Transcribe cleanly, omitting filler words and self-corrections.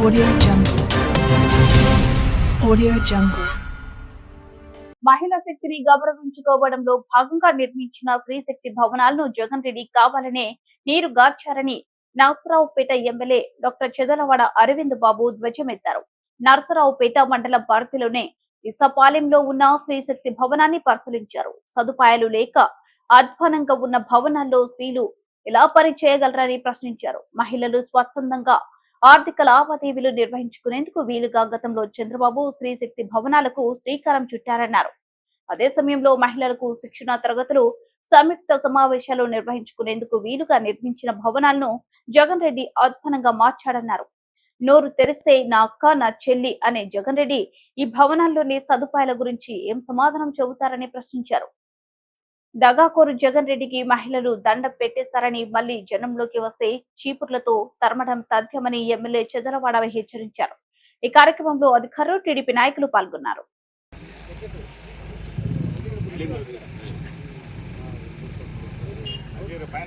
Audio Jungle. Audio Jungle. మహిళా శక్తిని గౌరవించుకోవడంలో భాగంగా నిర్మించిన శ్రీశక్తి భవనాలను జగన్ రెడ్డి కావాలనే నీరు గార్చారని నరసరావుపేట ఎమ్మెల్యే డాక్టర్ చెదలవాడ అరవింద్ బాబు ధ్వజమెత్తారు. నరసరావుపేట మండలం పరిధిలోనే ఇసపాలెంలో ఉన్న శ్రీశక్తి భవనాన్ని పరిశీలించారు. సదుపాయాలు లేక అధ్వానంగా ఉన్న భవనాల్లో స్త్రీలు ఎలా పని చేయగలరని ప్రశ్నించారు. మహిళలు స్వచ్ఛందంగా ఆర్థిక లావాదేవీలు నిర్వహించుకునేందుకు వీలుగా గతంలో చంద్రబాబు శ్రీశక్తి భవనాలకు శ్రీకారం చుట్టారన్నారు. అదే సమయంలో మహిళలకు శిక్షణ తరగతులు, సంయుక్త సమావేశాలు నిర్వహించుకునేందుకు వీలుగా నిర్మించిన భవనాలను జగన్ రెడ్డి అధ్వానంగా మార్చాడన్నారు. నోరు తెరిస్తే నా అక్క, నా చెల్లి అనే జగన్ రెడ్డి ఈ భవనాల్లోని సదుపాయాల గురించి ఏం సమాధానం చెబుతారని ప్రశ్నించారు. దగాకోరు జగన్ రెడ్డికి మహిళలు దండ పెట్టేశారని మళ్లీ జనంలోకి వస్తే చీపుర్లతో తరమడం తథ్యమని ఎమ్మెల్యే చెదలవాడ హెచ్చరించారు. ఈ కార్యక్రమంలో అధికారులు, టీడీపీ నాయకులు పాల్గొన్నారు.